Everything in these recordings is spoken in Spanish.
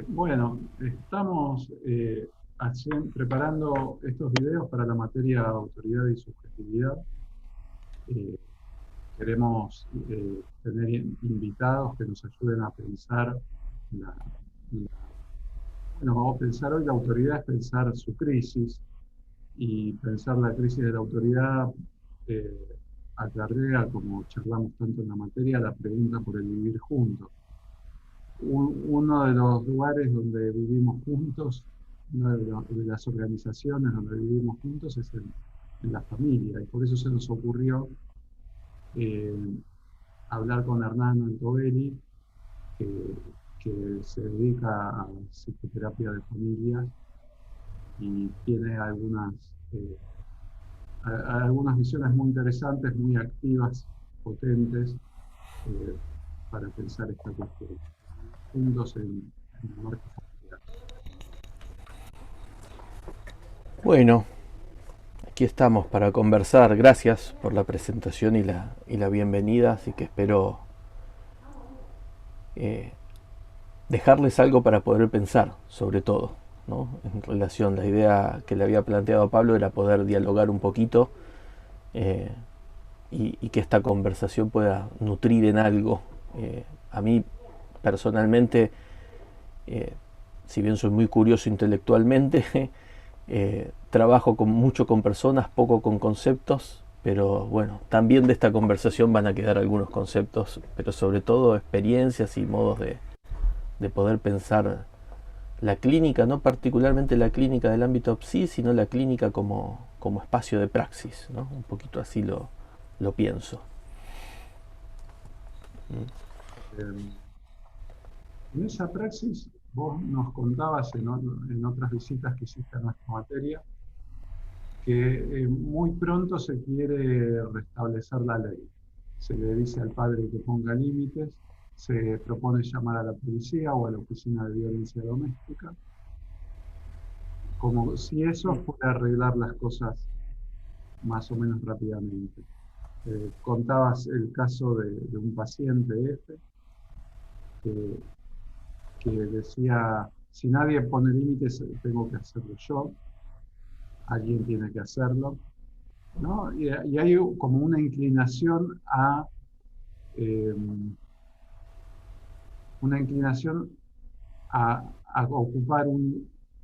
Bueno, estamos preparando estos videos para la materia autoridad y subjetividad. Eh, Queremos tener invitados que nos ayuden a pensar bueno, vamos a pensar hoy la autoridad es pensar su crisis y pensar la crisis de la autoridad eh, acarrea, como charlamos tanto en la materia, la pregunta por el vivir juntos. Uno de los lugares donde vivimos juntos, una de las organizaciones donde vivimos juntos es en la familia, y por eso se nos ocurrió eh, hablar con Hernán Antobelli, que, que se dedica a psicoterapia de familias y tiene eh, algunas visiones muy interesantes, muy activas, potentes, eh, para pensar esta cuestión juntos en el marco familiar. Bueno, aquí estamos para conversar. Gracias por la presentación y la bienvenida, así que espero eh, dejarles algo para poder pensar, sobre todo, ¿no? En relación, la idea que le había planteado a Pablo era poder dialogar un poquito eh, y que esta conversación pueda nutrir en algo. A mí, personalmente, eh, si bien soy muy curioso intelectualmente, trabajo mucho con personas, poco con conceptos, pero bueno, también de esta conversación van a quedar algunos conceptos, pero sobre todo experiencias y modos de poder pensar la clínica, no particularmente la clínica del ámbito psi, sino la clínica como espacio de praxis, ¿no? Un poquito así lo pienso. ¿Mm? Eh, en esa praxis, vos nos contabas en otras visitas que hiciste a nuestra materia, que muy pronto se quiere restablecer la ley. Se le dice al padre que ponga límites, se propone llamar a la policía o a la oficina de violencia doméstica, como si eso fuera arreglar las cosas más o menos rápidamente. Contabas el caso de un paciente F que, que decía, si nadie pone límites, tengo que hacerlo yo, alguien tiene que hacerlo, ¿no? Y hay como una inclinación eh, una inclinación a ocupar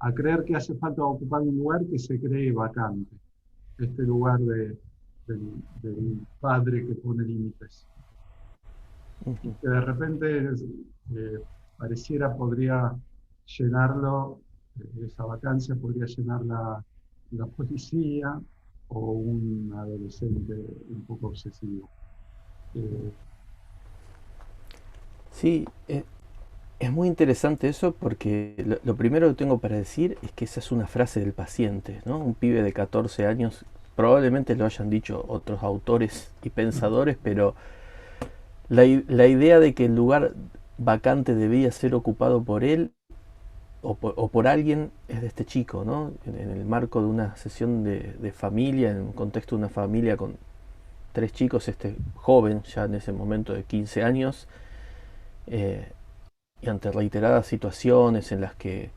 a creer que hace falta ocupar un lugar que se cree vacante, este lugar del padre que pone límites. Y que de repente pareciera podría llenarlo, esa vacancia podría llenar la policía o un adolescente un poco obsesivo. Eh, Sí, es muy interesante eso porque lo primero que tengo para decir es que esa es una frase del paciente, ¿no? Un pibe de 14 años, probablemente lo hayan dicho otros autores y pensadores, pero la idea de que el lugar vacante debía ser ocupado por él o por alguien es de este chico, ¿no? En el marco de una sesión de familia, en un contexto de una familia con tres chicos, este joven ya en ese momento de 15 años, eh, y ante reiteradas situaciones en las que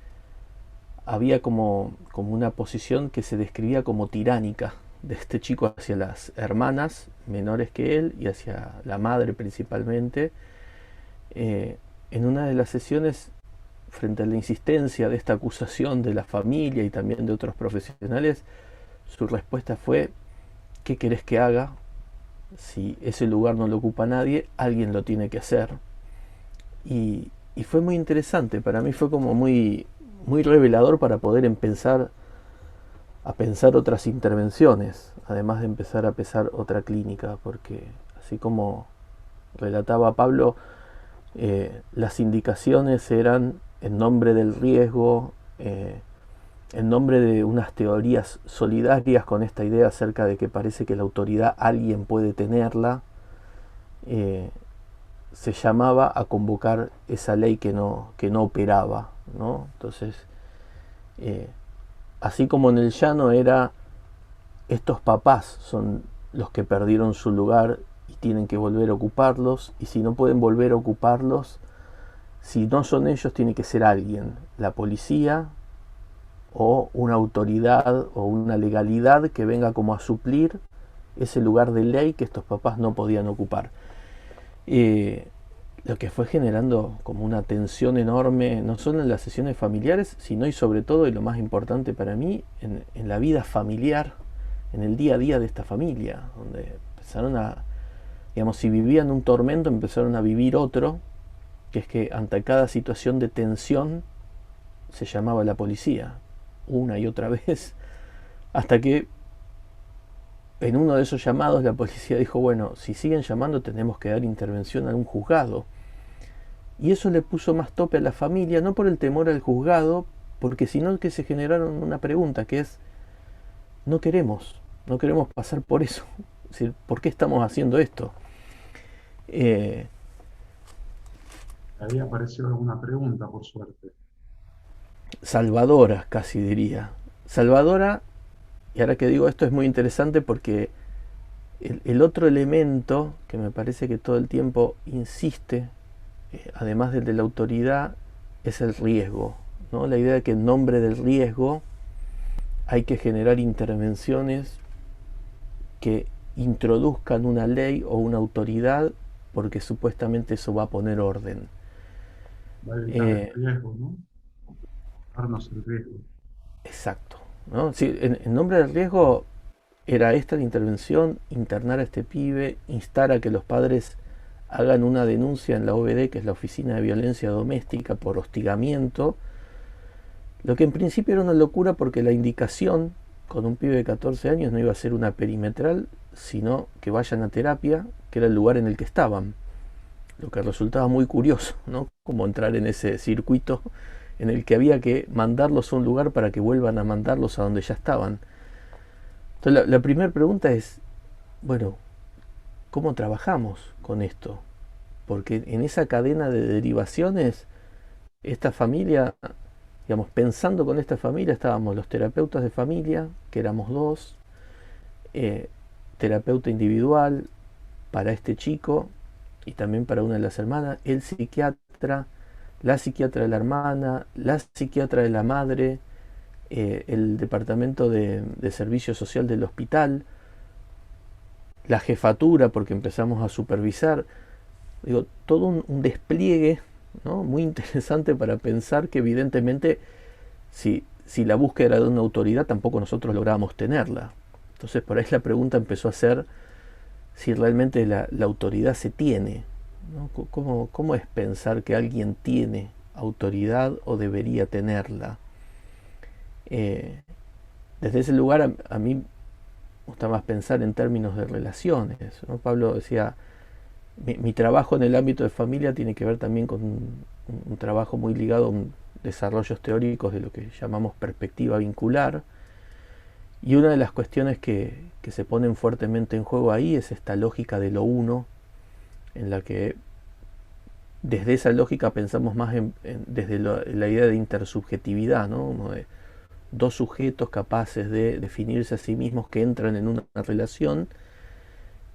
había como una posición que se describía como tiránica de este chico hacia las hermanas menores que él y hacia la madre principalmente. En una de las sesiones, frente a la insistencia de esta acusación de la familia y también de otros profesionales, su respuesta fue: ¿qué querés que haga? Si ese lugar no lo ocupa nadie, alguien lo tiene que hacer. Y fue muy interesante, para mí fue como muy revelador para poder empezar a pensar otras intervenciones, además de empezar a pensar otra clínica, porque así como relataba Pablo, las indicaciones eran en nombre del riesgo, en nombre de unas teorías solidarias con esta idea acerca de que parece que la autoridad alguien puede tenerla. eh, Se llamaba a convocar esa ley que no operaba, ¿no? Entonces, eh, así como en el llano era, estos papás son los que perdieron su lugar y tienen que volver a ocuparlos, y si no pueden volver a ocuparlos, si no son ellos, tiene que ser alguien, la policía o una autoridad o una legalidad que venga como a suplir ese lugar de ley que estos papás no podían ocupar. Eh, lo que fue generando como una tensión enorme, no solo en las sesiones familiares, sino y sobre todo, y lo más importante para mí, en la vida familiar, en el día a día de esta familia, donde empezaron a, digamos, si vivían un tormento, empezaron a vivir otro, que es que ante cada situación de tensión se llamaba la policía, una y otra vez, hasta que en uno de esos llamados la policía dijo, bueno, si siguen llamando tenemos que dar intervención a un juzgado. Y eso le puso más tope a la familia, no por el temor al juzgado, porque sino que se generaron una pregunta que es, no queremos pasar por eso. Es decir, ¿por qué estamos haciendo esto? Eh, Ahí apareció alguna pregunta, por suerte. Salvadora, casi diría. Salvadora, y ahora que digo esto es muy interesante porque el otro elemento que me parece que todo el tiempo insiste, además del de la autoridad, es el riesgo, ¿no? La idea de que en nombre del riesgo hay que generar intervenciones que introduzcan una ley o una autoridad porque supuestamente eso va a poner orden. Va a evitar el Eh, riesgo, ¿no? Darnos el riesgo. exacto, ¿no? Sí, en nombre del riesgo era esta la intervención, internar a este pibe, instar a que los padres hagan una denuncia en la OVD, que es la Oficina de Violencia Doméstica, por hostigamiento, lo que en principio era una locura porque la indicación con un pibe de 14 años no iba a ser una perimetral, sino que vayan a terapia, que era el lugar en el que estaban. Lo que resultaba muy curioso, ¿no? Como entrar en ese circuito en el que había que mandarlos a un lugar para que vuelvan a mandarlos a donde ya estaban. Entonces la primera pregunta es, bueno, ¿cómo trabajamos con esto? Porque en esa cadena de derivaciones, esta familia, digamos, pensando con esta familia, estábamos los terapeutas de familia, que éramos dos, eh, terapeuta individual para este chico y también para una de las hermanas, el psiquiatra, la psiquiatra de la hermana, la psiquiatra de la madre, el departamento de servicio social del hospital, la jefatura, porque empezamos a supervisar, digo, todo un despliegue, ¿no? Muy interesante para pensar que evidentemente si la búsqueda era de una autoridad tampoco nosotros lográbamos tenerla. Entonces por ahí la pregunta empezó a ser si realmente la autoridad se tiene, ¿no? ¿Cómo es pensar que alguien tiene autoridad o debería tenerla? Eh, Desde ese lugar a mí me gusta más pensar en términos de relaciones, ¿no? Pablo decía, mi trabajo en el ámbito de familia tiene que ver también con un trabajo muy ligado a desarrollos teóricos de lo que llamamos perspectiva vincular. Y una de las cuestiones que se ponen fuertemente en juego ahí es esta lógica de lo uno, en la que desde esa lógica pensamos más desde la idea de intersubjetividad, ¿no? Como de dos sujetos capaces de definirse a sí mismos que entran en una relación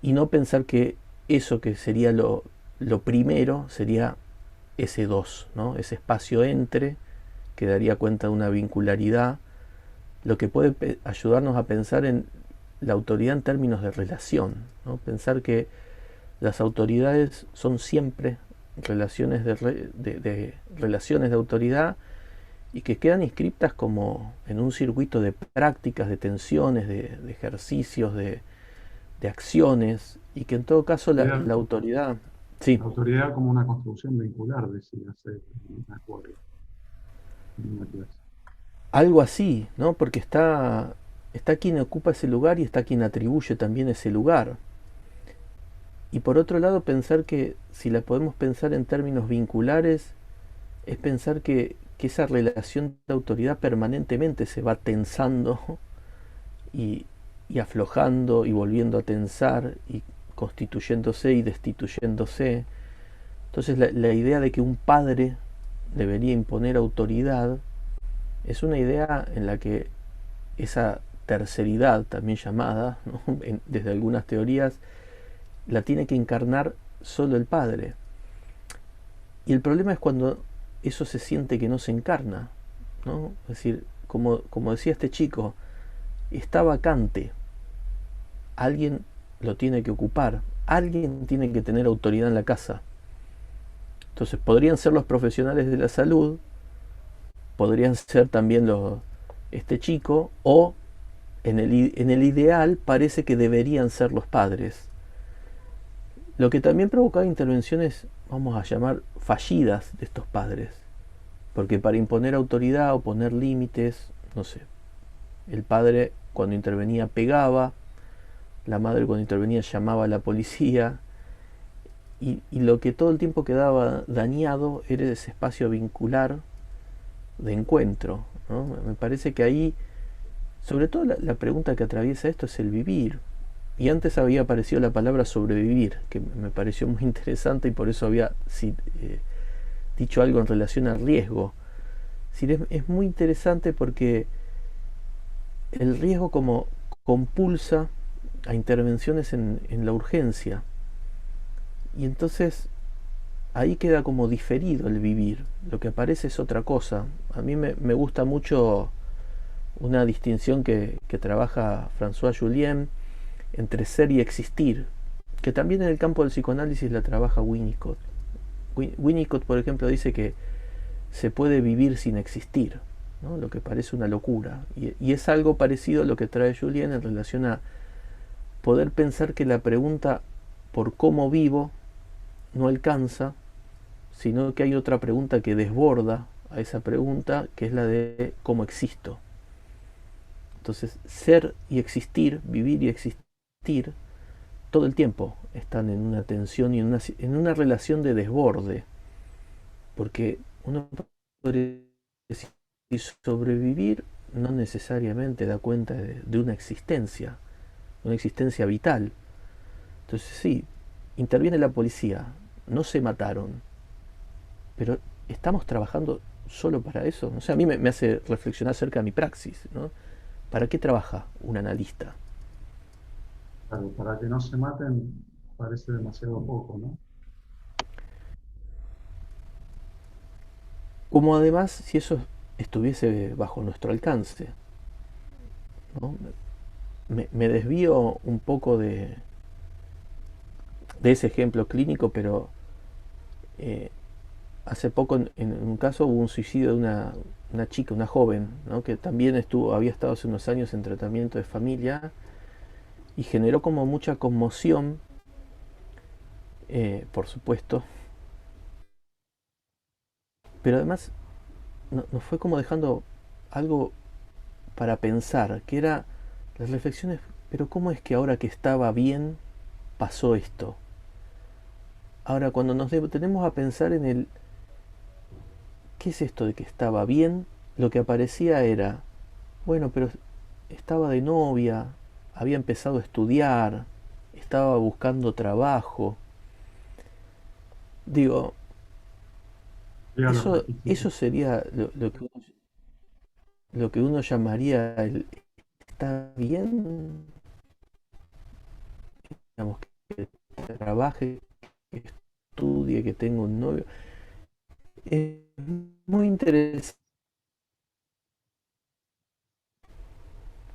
y no pensar que eso que sería lo primero sería ese dos, ¿no? Ese espacio entre que daría cuenta de una vincularidad, lo que puede ayudarnos a pensar en la autoridad en términos de relación, ¿no? Pensar que las autoridades son siempre relaciones de relaciones de autoridad y que quedan inscriptas como en un circuito de prácticas, de tensiones, de ejercicios, de acciones, y que en todo caso la autoridad, sí, La autoridad como una construcción vincular, decía hace me acuerdo, en una clase. algo así, ¿no? Porque está quien ocupa ese lugar y está quien atribuye también ese lugar. Y por otro lado, pensar que si la podemos pensar en términos vinculares, es pensar que esa relación de autoridad permanentemente se va tensando y, y aflojando y volviendo a tensar y constituyéndose y destituyéndose. Entonces la idea de que un padre debería imponer autoridad es una idea en la que esa terceridad, también llamada, ¿no? Desde algunas teorías, la tiene que encarnar solo el padre. Y el problema es cuando eso se siente que no se encarna, ¿no? Es decir, como decía este chico, está vacante, alguien lo tiene que ocupar, alguien tiene que tener autoridad en la casa. Entonces podrían ser los profesionales de la salud, podrían ser también este chico, o en el ideal parece que deberían ser los padres. Lo que también provocaba intervenciones, vamos a llamar, fallidas de estos padres. Porque para imponer autoridad o poner límites, no sé, el padre cuando intervenía pegaba, la madre cuando intervenía llamaba a la policía, y lo que todo el tiempo quedaba dañado era ese espacio vincular de encuentro, ¿no? Me parece que ahí, sobre todo la pregunta que atraviesa esto es el vivir. Y antes había aparecido la palabra sobrevivir, que me pareció muy interesante y por eso había dicho algo en relación al riesgo. Es muy interesante porque el riesgo como compulsa a intervenciones en la urgencia. Y entonces ahí queda como diferido el vivir. Lo que aparece es otra cosa. A mí me gusta mucho una distinción que trabaja François Julien entre ser y existir, que también en el campo del psicoanálisis la trabaja Winnicott. Winnicott, por ejemplo, dice que se puede vivir sin existir, ¿no? Lo que parece una locura. Y es algo parecido a lo que trae Julien en relación a poder pensar que la pregunta por cómo vivo no alcanza, sino que hay otra pregunta que desborda a esa pregunta, que es la de cómo existo. Entonces, ser y existir, vivir y existir, todo el tiempo están en una tensión y en una relación de desborde. Porque uno podría decir, sobrevivir no necesariamente da cuenta de una existencia vital. Entonces sí, interviene la policía, no se mataron, pero estamos trabajando solo para eso. O sea, a mí me hace reflexionar acerca de mi praxis, ¿no? ¿Para qué trabaja un analista? Claro, para que no se maten parece demasiado poco, ¿no? Como además si eso estuviese bajo nuestro alcance, ¿no? Me desvío un poco de ese ejemplo clínico, pero eh, hace poco en un caso hubo un suicidio de una chica, una joven, ¿no? Que también había estado hace unos años en tratamiento de familia y generó como mucha conmoción, por supuesto, pero además nos fue como dejando algo para pensar, que era las reflexiones, pero ¿cómo es que ahora que estaba bien pasó esto? Ahora, cuando nos detenemos a pensar en ¿qué es esto de que estaba bien? Lo que aparecía era, bueno, pero estaba de novia, había empezado a estudiar, estaba buscando trabajo. Digo, Llega a los eso requisitos. sería lo que uno llamaría el ¿está bien? Digamos, que trabaje, que estudie, que tenga un novio. Es muy interesante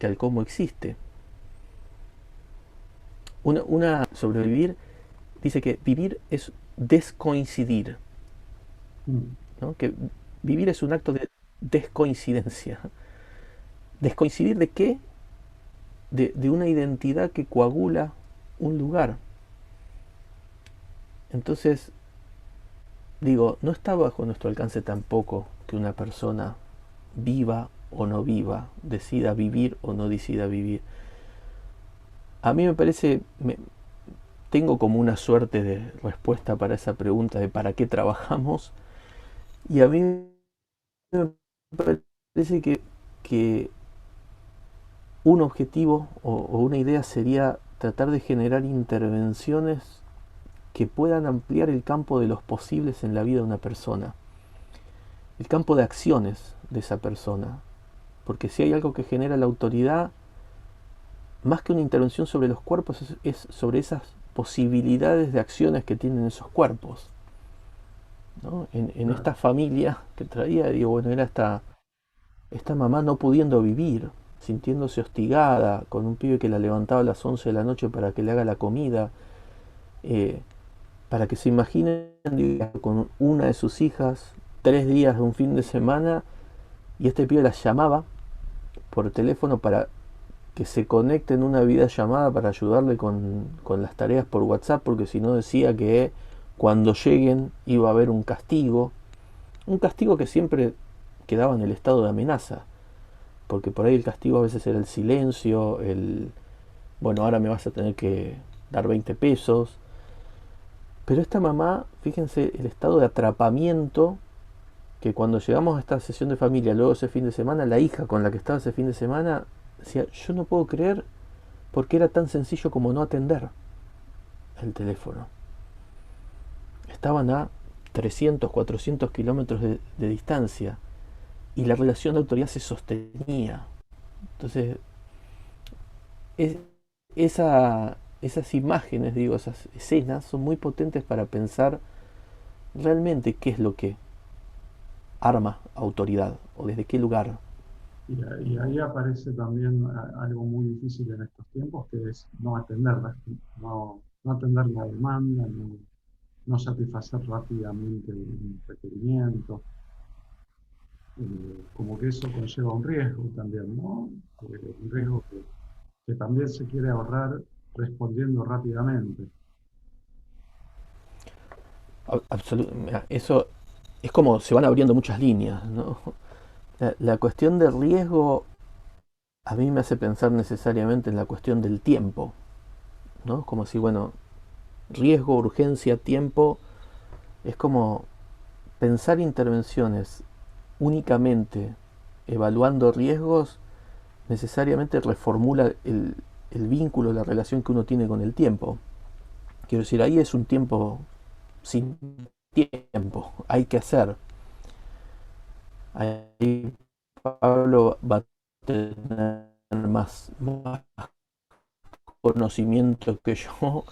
al cómo existe. Una sobrevivir dice que vivir es descoincidir, Mm. ¿no? Que vivir es un acto de descoincidencia. ¿Descoincidir de qué? De una identidad que coagula un lugar. Entonces, digo, no está bajo nuestro alcance tampoco que una persona viva o no viva, decida vivir o no decida vivir. A mí me parece, tengo como una suerte de respuesta para esa pregunta de para qué trabajamos, y a mí me parece que un objetivo o una idea sería tratar de generar intervenciones que puedan ampliar el campo de los posibles en la vida de una persona, el campo de acciones de esa persona. Porque si hay algo que genera la autoridad, más que una intervención sobre los cuerpos, es sobre esas posibilidades de acciones que tienen esos cuerpos. ¿no? En claro, esta familia que traía, digo, bueno, era esta mamá no pudiendo vivir, sintiéndose hostigada, con un pibe que la levantaba a las 11 de la noche para que le haga la comida, eh, para que se imaginen, digo, con una de sus hijas, 3 días de un fin de semana, y este pibe las llamaba por teléfono para que se conecte en una videollamada para ayudarle con las tareas por WhatsApp, porque si no decía que cuando lleguen iba a haber un castigo que siempre quedaba en el estado de amenaza, porque por ahí el castigo a veces era el silencio, bueno, ahora me vas a tener que dar 20 pesos, pero esta mamá, fíjense el estado de atrapamiento, que cuando llegamos a esta sesión de familia, luego ese fin de semana, la hija con la que estaba ese fin de semana decía, yo no puedo creer porque era tan sencillo como no atender el teléfono. Estaban a 300, 400 kilómetros de distancia y la relación de autoridad se sostenía. Entonces, es, esas imágenes, digo, esas escenas son muy potentes para pensar realmente qué es lo que arma autoridad o desde qué lugar. y ahí aparece también algo muy difícil en estos tiempos, que es no atenderla, no atender la demanda, no satisfacer rápidamente un requerimiento, como que eso conlleva un riesgo también, ¿no? Un riesgo que también se quiere ahorrar respondiendo rápidamente. Eso es como se van abriendo muchas líneas, ¿no? La cuestión del riesgo a mí me hace pensar necesariamente en la cuestión del tiempo, ¿no? Como si, bueno, riesgo, urgencia, tiempo, es como pensar intervenciones únicamente evaluando riesgos, necesariamente reformula el vínculo, la relación que uno tiene con el tiempo. Quiero decir, ahí es un tiempo sin tiempo, hay que hacer. Ahí Pablo va a tener más conocimiento que yo,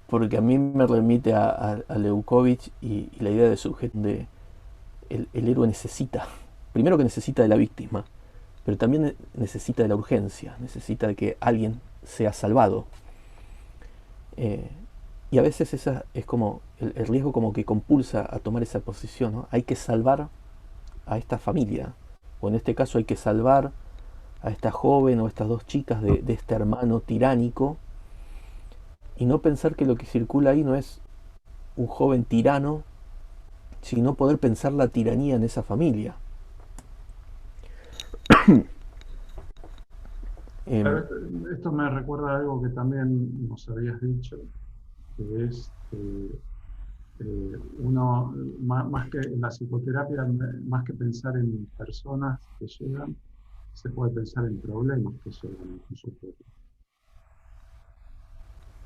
porque a mí me remite a Leukovich y la idea de sujeto de el héroe necesita, primero que necesita de la víctima, pero también necesita de la urgencia, necesita de que alguien sea salvado. Eh, y a veces esa es como el riesgo como que compulsa a tomar esa posición, ¿no? Hay que salvar a esta familia, o en este caso hay que salvar a esta joven o a estas dos chicas de este hermano tiránico, y no pensar que lo que circula ahí no es un joven tirano, sino poder pensar la tiranía en esa familia. Claro, Eh, esto me recuerda a algo que también nos habías dicho, que es uno, más que en la psicoterapia, más que pensar en personas que llegan, se puede pensar en problemas que llegan al consultorio.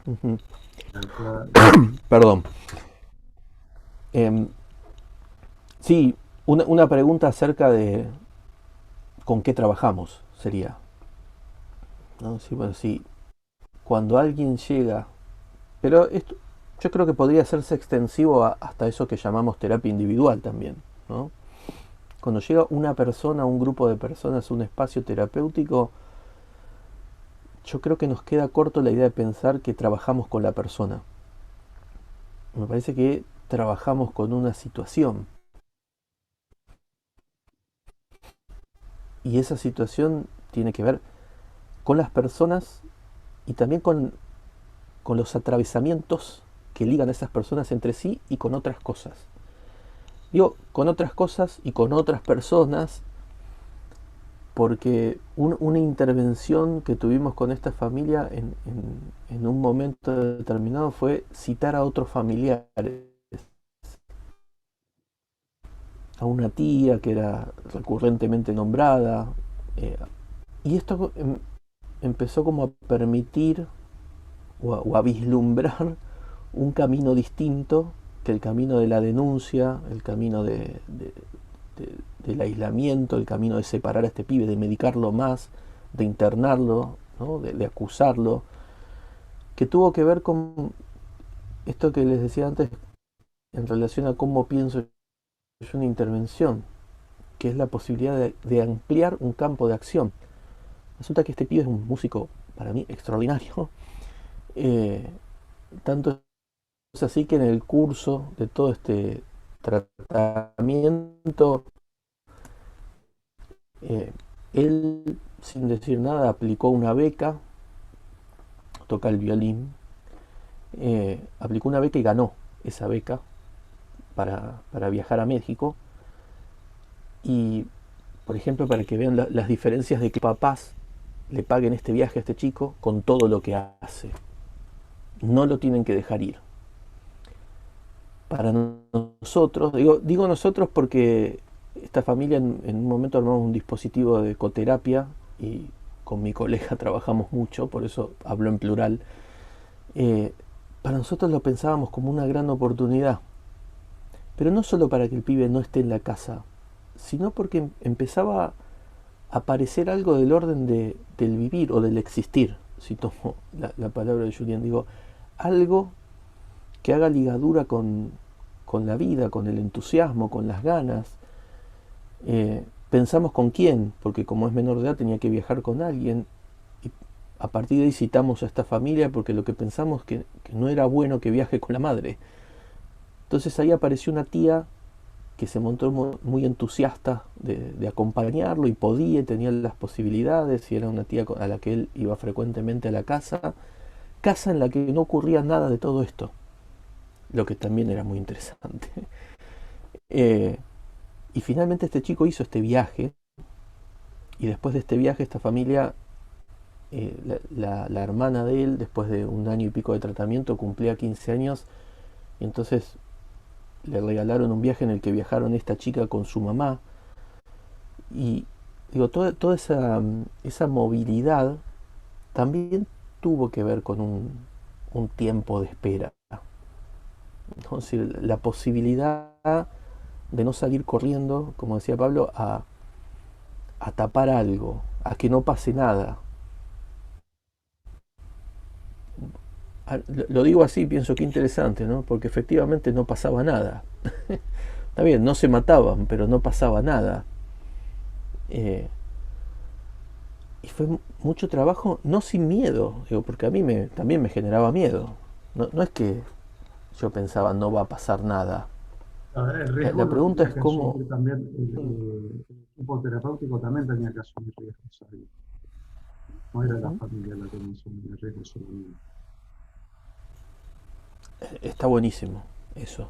uh-huh. Claro, Perdón. Eh, sí, una pregunta acerca de con qué trabajamos sería, ¿no? Sí, bueno, sí, cuando alguien llega, pero esto yo creo que podría hacerse extensivo hasta eso que llamamos terapia individual también, ¿no? Cuando llega una persona, un grupo de personas, un espacio terapéutico, yo creo que nos queda corto la idea de pensar que trabajamos con la persona. Me parece que trabajamos con una situación y esa situación tiene que ver con las personas y también con los atravesamientos que ligan a esas personas entre sí y con otras cosas. Digo, con otras cosas y con otras personas, porque una intervención que tuvimos con esta familia en un momento determinado fue citar a otros familiares, a una tía que era recurrentemente nombrada, eh, y esto empezó como a permitir o a vislumbrar un camino distinto que el camino de la denuncia, el camino del aislamiento, el camino de separar a este pibe, de medicarlo más, de internarlo, ¿no? de acusarlo, que tuvo que ver con esto que les decía antes, en relación a cómo pienso yo una intervención, que es la posibilidad de ampliar un campo de acción. Resulta que este pibe es un músico para mí extraordinario. Eh, Tanto es así que en el curso de todo este tratamiento, eh, él, sin decir nada, aplicó una beca, toca el violín, aplicó una beca y ganó esa beca para viajar a México. Y, por ejemplo, para que vean las diferencias de que papás le paguen este viaje a este chico con todo lo que hace. No lo tienen que dejar ir. Para nosotros, digo nosotros porque esta familia en un momento armamos un dispositivo de ecoterapia y con mi colega trabajamos mucho, por eso hablo en plural. Eh, para nosotros lo pensábamos como una gran oportunidad, pero no solo para que el pibe no esté en la casa, sino porque empezaba a aparecer algo del orden del vivir o del existir, si tomo la palabra de Julián, digo, algo que haga ligadura con la vida, con el entusiasmo, con las ganas. Pensamos con quién, porque como es menor de edad tenía que viajar con alguien, y a partir de ahí citamos a esta familia porque lo que pensamos que no era bueno que viaje con la madre. Entonces ahí apareció una tía que se montó muy entusiasta de acompañarlo y podía, tenía las posibilidades, y era una tía a la que él iba frecuentemente a la casa en la que no ocurría nada de todo esto, lo que también era muy interesante. Eh, y finalmente este chico hizo este viaje, y después de este viaje esta familia, la hermana de él, después de un año y pico de tratamiento, cumplía 15 años, y entonces le regalaron un viaje en el que viajaron esta chica con su mamá. Y digo, toda esa movilidad también tuvo que ver con un tiempo de espera, ¿no? Es decir, la posibilidad de no salir corriendo, como decía Pablo, a tapar algo, a que no pase nada. Lo digo así, pienso que interesante, ¿no? Porque efectivamente no pasaba nada. Está bien, no se mataban, pero no pasaba nada. Eh, y fue mucho trabajo, no sin miedo, digo, porque a mí también me generaba miedo. No es que yo pensaba no va a pasar nada. A ver, el La, riesgo la lo pregunta tenía es que cómo. asumir también, el equipo terapéutico también tenía que asumir riesgos ahí. No era la Ujú. familia la que no asumía riesgos solamente. Está buenísimo eso.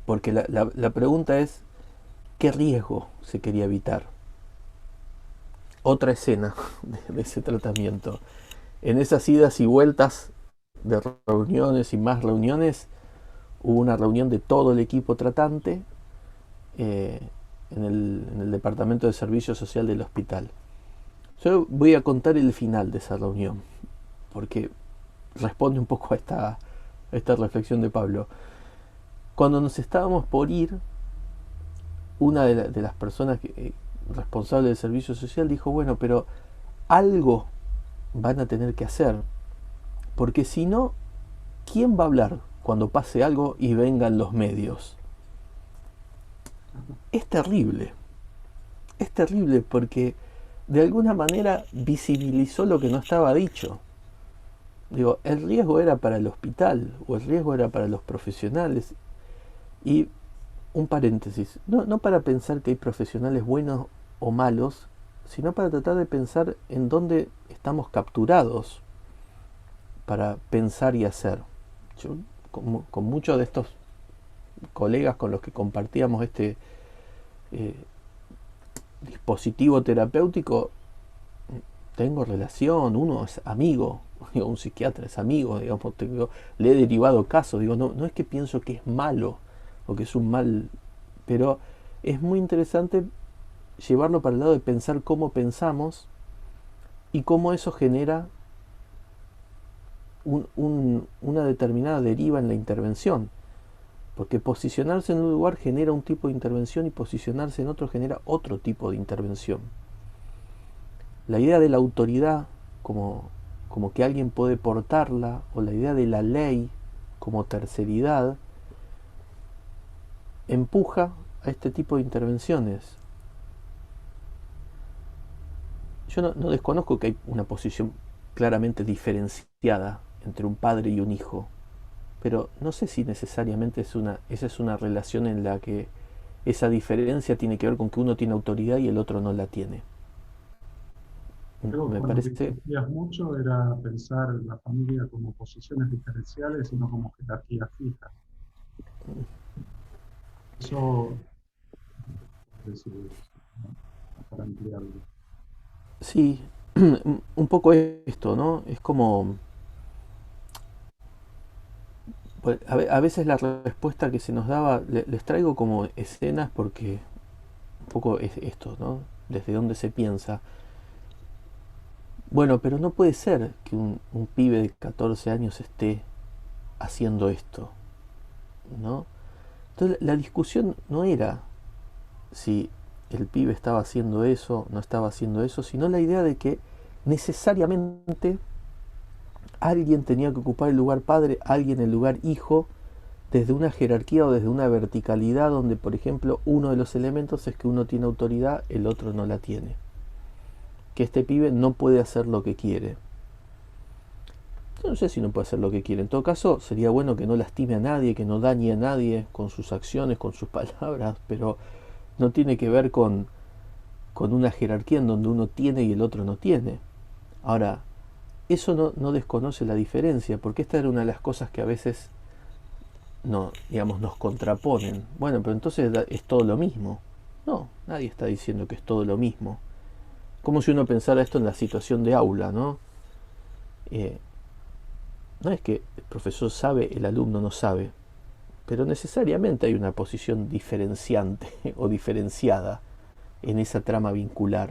Porque la pregunta es, ¿qué riesgo se quería evitar? Otra escena de ese tratamiento. En esas idas y vueltas de reuniones y más reuniones, hubo una reunión de todo el equipo tratante, eh, en el Departamento de Servicio Social del hospital. Yo voy a contar el final de esa reunión, porque responde un poco a esta reflexión de Pablo. Cuando nos estábamos por ir, una de las personas responsables del servicio social dijo, bueno, pero algo van a tener que hacer, porque si no, ¿quién va a hablar cuando pase algo y vengan los medios? Es es terrible porque de alguna manera visibilizó lo que no estaba dicho. Digo, el riesgo era para el hospital o el riesgo era para los profesionales. Y un paréntesis, no para pensar que hay profesionales buenos o malos, sino para tratar de pensar en dónde estamos capturados para pensar y hacer. Yo, con muchos de estos colegas con los que compartíamos este eh, dispositivo terapéutico, tengo relación, uno es amigo, digo, un psiquiatra es amigo, digamos, le he derivado casos, digo, no es que pienso que es malo o que es un mal, pero es muy interesante llevarlo para el lado de pensar cómo pensamos y cómo eso genera una determinada deriva en la intervención. Porque posicionarse en un lugar genera un tipo de intervención y posicionarse en otro genera otro tipo de intervención. La idea de la autoridad como que alguien puede portarla, o la idea de la ley como terceridad, empuja a este tipo de intervenciones. Yo no desconozco que hay una posición claramente diferenciada entre un padre y un hijo, pero no sé si necesariamente esa es una relación en la que esa diferencia tiene que ver con que uno tiene autoridad y el otro no la tiene. Luego, Me con lo que parece, insistías mucho era pensar la familia como posiciones diferenciales y no como jerarquías fijas. Eso es decir, ¿no? Para ampliarlo. sí, un poco esto, ¿no? Es como, pues, a veces la respuesta que se nos daba, les traigo como escenas porque un poco es esto, ¿no? Desde dónde se piensa. Bueno, pero no puede ser que un pibe de 14 años esté haciendo esto, ¿no? Entonces la discusión no era si el pibe estaba haciendo eso, no estaba haciendo eso, sino la idea de que necesariamente alguien tenía que ocupar el lugar padre, alguien el lugar hijo, desde una jerarquía o desde una verticalidad donde, por ejemplo, uno de los elementos es que uno tiene autoridad, el otro no la tiene. Que este pibe no puede hacer lo que quiere. Yo no sé si no puede hacer lo que quiere. En todo caso, sería bueno que no lastime a nadie, que no dañe a nadie con sus acciones, con sus palabras, pero no tiene que ver con una jerarquía en donde uno tiene y el otro no tiene. Ahora, eso no desconoce la diferencia, porque esta era una de las cosas que a veces no, digamos, nos contraponen. Bueno, pero entonces es todo lo mismo. No, nadie está diciendo que es todo lo mismo. Como si uno pensara esto en la situación de aula, ¿no? Eh, no es que el profesor sabe, el alumno no sabe, pero necesariamente hay una posición diferenciante o diferenciada en esa trama vincular,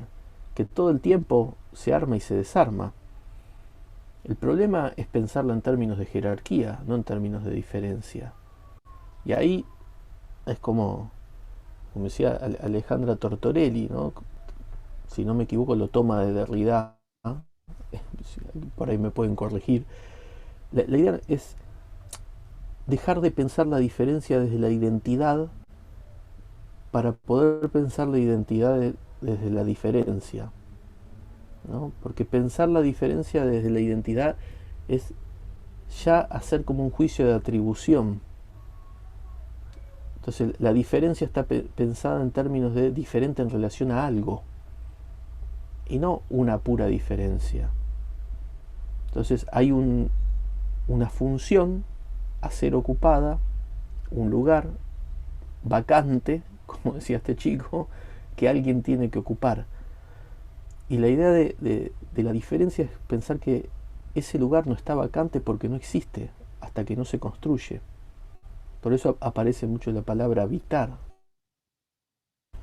que todo el tiempo se arma y se desarma. El problema es pensarlo en términos de jerarquía, no en términos de diferencia. Y ahí es como decía Alejandra Tortorelli, ¿no? Si no me equivoco lo toma de Derrida, ¿no? Por ahí me pueden corregir. La idea es dejar de pensar la diferencia desde la identidad para poder pensar la identidad desde la diferencia, ¿no? Porque pensar la diferencia desde la identidad es ya hacer como un juicio de atribución. Entonces la diferencia está pensada en términos de diferente en relación a algo y no una pura diferencia. Entonces hay una función a ser ocupada, un lugar vacante, como decía este chico, que alguien tiene que ocupar. Y la idea de la diferencia es pensar que ese lugar no está vacante porque no existe hasta que no se construye. Por eso aparece mucho la palabra habitar,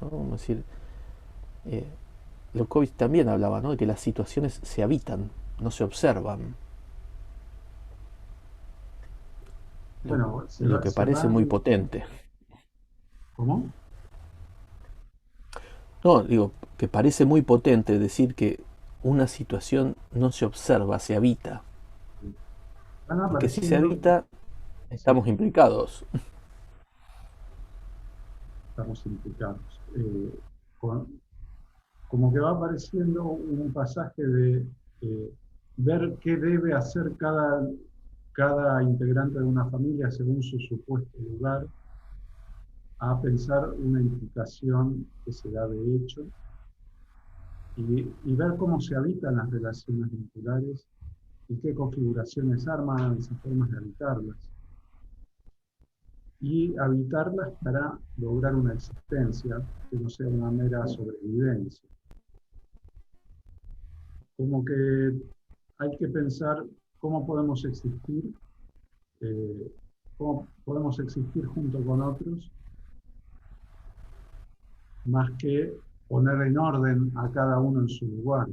¿no? Vamos a decir, eh, Lokovic también hablaba, ¿no?, de que las situaciones se habitan, no se observan. Lo, Bueno, lo que parece muy cerrando, potente. ¿cómo? No, digo, que parece muy potente decir que una situación no se observa, se habita. Van Porque si se apareciendo, habita, sí, estamos implicados. estamos implicados. Como que va apareciendo un pasaje de ver qué debe hacer cada integrante de una familia según su supuesto lugar, a pensar una implicación que se da de hecho y ver cómo se habitan las relaciones vinculares y qué configuraciones arman esas formas de habitarlas. Y habitarlas para lograr una existencia que no sea una mera sobrevivencia. Como que hay que pensar cómo podemos existir, eh, cómo podemos existir junto con otros, más que poner en orden a cada uno en su lugar.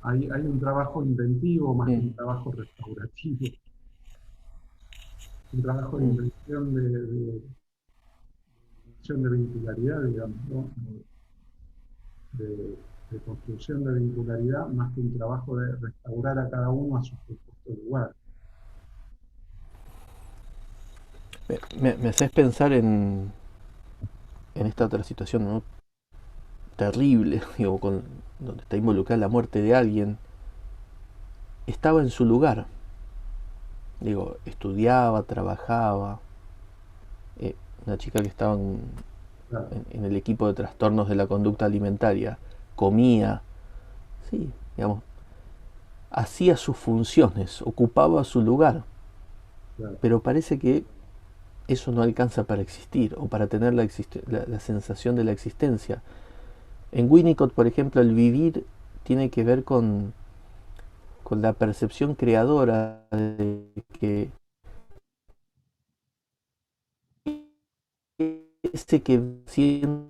Hay un trabajo inventivo más que un Mm, trabajo restaurativo, un trabajo de mm. invención de vincularidad, digamos, ¿no? De construcción de vincularidad, más que un trabajo de restaurar a cada uno a su supuesto lugar. Me haces pensar en esta otra situación, ¿no? Terrible, digo, donde está involucrada la muerte de alguien. Estaba en su lugar, digo, estudiaba, trabajaba, eh, una chica que estaba Claro, en el equipo de trastornos de la conducta alimentaria, comía, sí, digamos, hacía sus funciones, ocupaba su lugar, claro. pero parece que eso no alcanza para existir o para tener la sensación de la existencia. En Winnicott, por ejemplo, el vivir tiene que ver con la percepción creadora de que ese que siente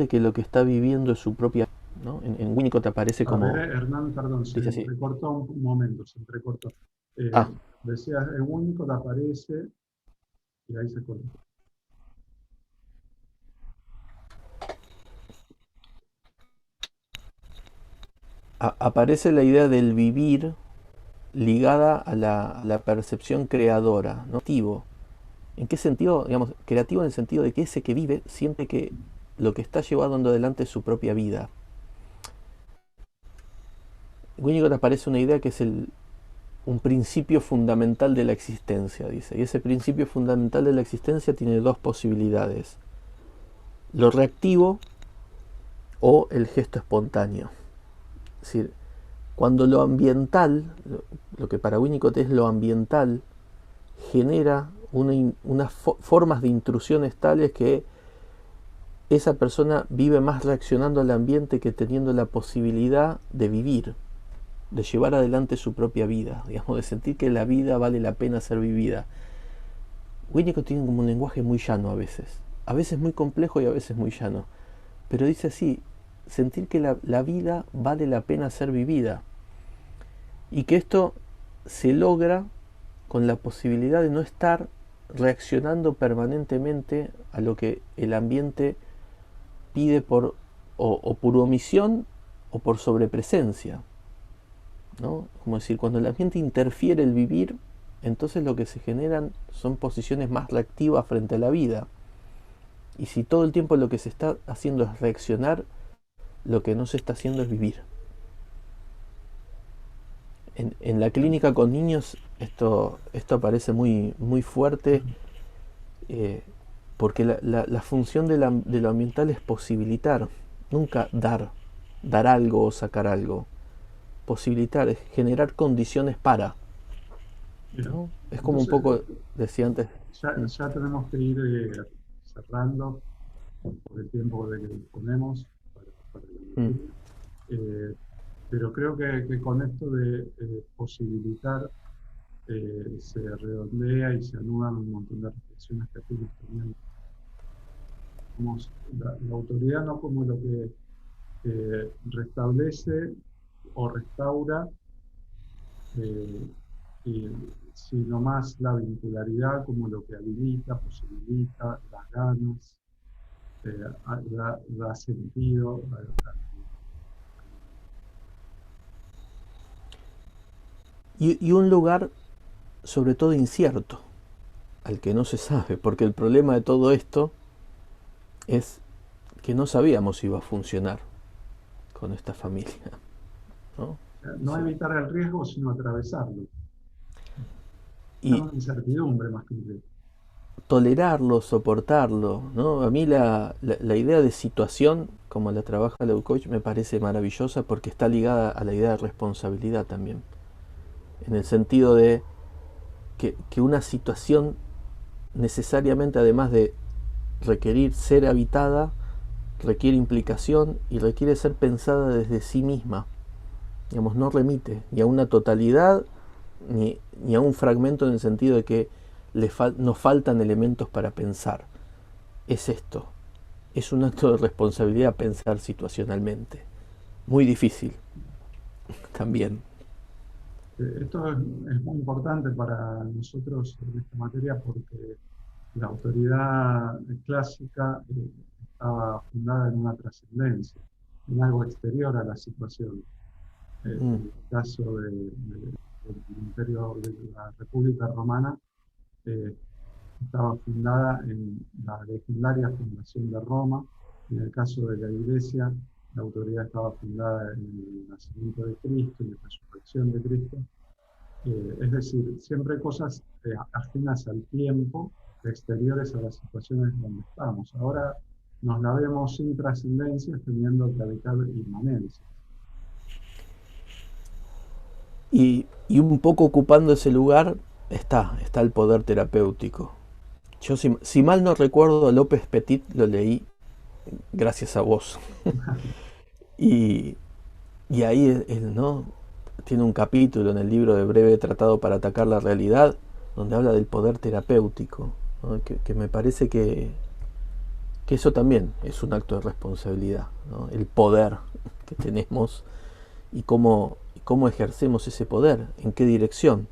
que lo que está viviendo es su propia, ¿no? En Winnicott aparece A ver, como, Hernán, perdón, se dice así, entrecortó un momento, se entrecortó. ah, Decías, el único te aparece y ahí se cortó. aparece la idea del vivir ligada a la percepción creadora, ¿no? Creativo. ¿En qué sentido? Digamos, creativo en el sentido de que ese que vive siente que lo que está llevando adelante es su propia vida. Winnicott aparece una idea que es un principio fundamental de la existencia, dice. Y ese principio fundamental de la existencia tiene dos posibilidades. Lo reactivo o el gesto espontáneo. Es decir, cuando lo ambiental, lo que para Winnicott es lo ambiental, genera unas formas de intrusiones tales que esa persona vive más reaccionando al ambiente que teniendo la posibilidad de vivir, de llevar adelante su propia vida, digamos, de sentir que la vida vale la pena ser vivida. Winnicott tiene como un lenguaje muy llano a veces muy complejo y a veces muy llano, pero dice así, sentir que la vida vale la pena ser vivida y que esto se logra con la posibilidad de no estar reaccionando permanentemente a lo que el ambiente pide o por omisión o por sobrepresencia, ¿no? Como decir, cuando el ambiente interfiere el vivir, entonces lo que se generan son posiciones más reactivas frente a la vida. Y si todo el tiempo lo que se está haciendo es reaccionar, lo que no se está haciendo es vivir. En la clínica con niños esto aparece muy fuerte, eh, porque la función de lo ambiental es posibilitar, nunca dar algo o sacar algo. Posibilitar es generar condiciones para, Bien. ¿no? Es como un Entonces, poco, decía antes. ya tenemos que ir cerrando por el tiempo de que disponemos para la Mm, materia. Eh, pero creo que con esto de posibilitar se redondea y se anudan un montón de reflexiones que fuimos teniendo. La autoridad no como lo que restablece o restaura, eh, y, sino más la vincularidad como lo que habilita, posibilita, las ganas, da sentido y un lugar sobre todo incierto, al que no se sabe, porque el problema de todo esto es que no sabíamos si iba a funcionar con esta familia, ¿no? no evitar el riesgo, sino atravesarlo. Está Y una incertidumbre más que un riesgo. tolerarlo, soportarlo, ¿no? A mí la idea de situación, como la trabaja Leo Coach, me parece maravillosa porque está ligada a la idea de responsabilidad también, en el sentido de que una situación necesariamente, además de requerir ser habitada, requiere implicación y requiere ser pensada desde sí misma. Digamos, no remite ni a una totalidad ni a un fragmento en el sentido de que nos faltan elementos para pensar. Es esto, es un acto de responsabilidad pensar situacionalmente. Muy difícil también. Esto es muy importante para nosotros en esta materia porque la autoridad clásica estaba fundada en una trascendencia, en algo exterior a la situación. Mm, El caso del imperio de la República Romana, eh, estaba fundada en la legendaria fundación de Roma. En el caso de la Iglesia, la autoridad estaba fundada en el nacimiento de Cristo, en la resurrección de Cristo. Es decir, siempre cosas ajenas al tiempo, exteriores a las situaciones donde estamos. Ahora nos la vemos sin trascendencias, teniendo que habitar inmanencias. Y un poco ocupando ese lugar está el poder terapéutico. Yo, si mal no recuerdo, a López Petit lo leí gracias a vos. Y, y ahí él, ¿no? Tiene un capítulo en el libro de Breve Tratado para Atacar la Realidad, donde habla del poder terapéutico, ¿no? Que me parece que eso también es un acto de responsabilidad, ¿no? El poder que tenemos y cómo ejercemos ese poder, en qué dirección,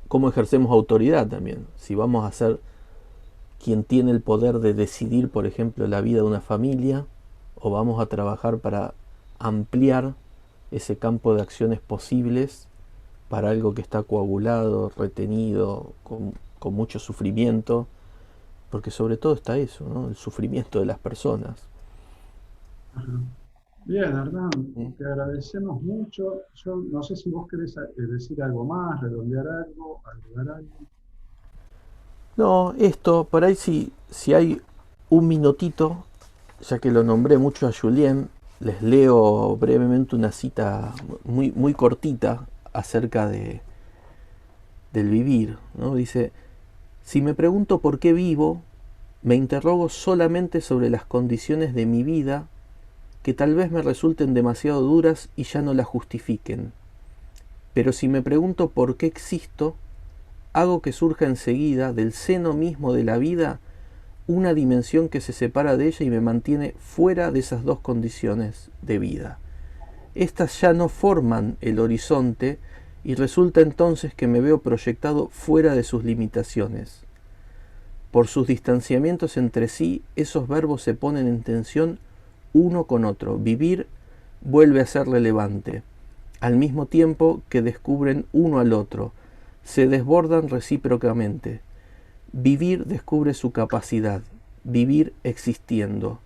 cómo ejercemos autoridad también. Si vamos a ser quien tiene el poder de decidir, por ejemplo, la vida de una familia, o vamos a trabajar para ampliar ese campo de acciones posibles para algo que está coagulado, retenido, con mucho sufrimiento, porque sobre todo está eso, ¿no? El sufrimiento de las personas. Ajá. Bien, Hernán, ¿Mm? te agradecemos mucho. Yo no sé si vos querés decir algo más, redondear algo, agregar algo. No, esto, por ahí si hay un minutito, ya que lo nombré mucho a Julien, les leo brevemente una cita muy cortita acerca del vivir, ¿no? Dice, si me pregunto por qué vivo, me interrogo solamente sobre las condiciones de mi vida que tal vez me resulten demasiado duras y ya no las justifiquen. Pero si me pregunto por qué existo, hago que surja enseguida del seno mismo de la vida una dimensión que se separa de ella y me mantiene fuera de esas dos condiciones de vida. Estas ya no forman el horizonte y resulta entonces que me veo proyectado fuera de sus limitaciones. Por sus distanciamientos entre sí, esos verbos se ponen en tensión uno con otro. Vivir vuelve a ser relevante, al mismo tiempo que descubren uno al otro, se desbordan recíprocamente. Vivir descubre su capacidad, vivir existiendo,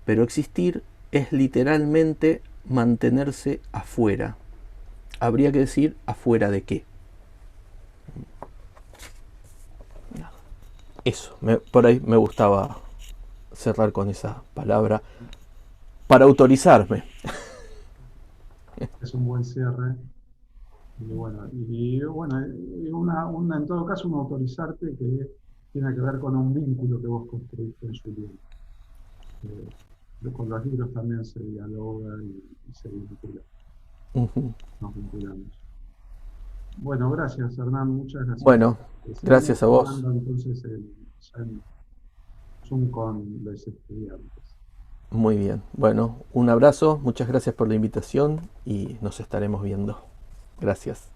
pero existir es literalmente mantenerse afuera. Habría que decir afuera de qué. Eso, por ahí me gustaba cerrar con esa palabra para autorizarme. Es un buen cierre. Y bueno, en todo caso, un autorizarte que tiene que ver con un vínculo que vos construiste en su libro. Con los libros también se dialoga y se vincula, nos vinculamos. Bueno, gracias, Hernán, muchas gracias. Bueno, Seguimos gracias a vos. hablando entonces en Zoom con los estudiantes. Muy bien. Bueno, un abrazo, muchas gracias por la invitación y nos estaremos viendo. Gracias.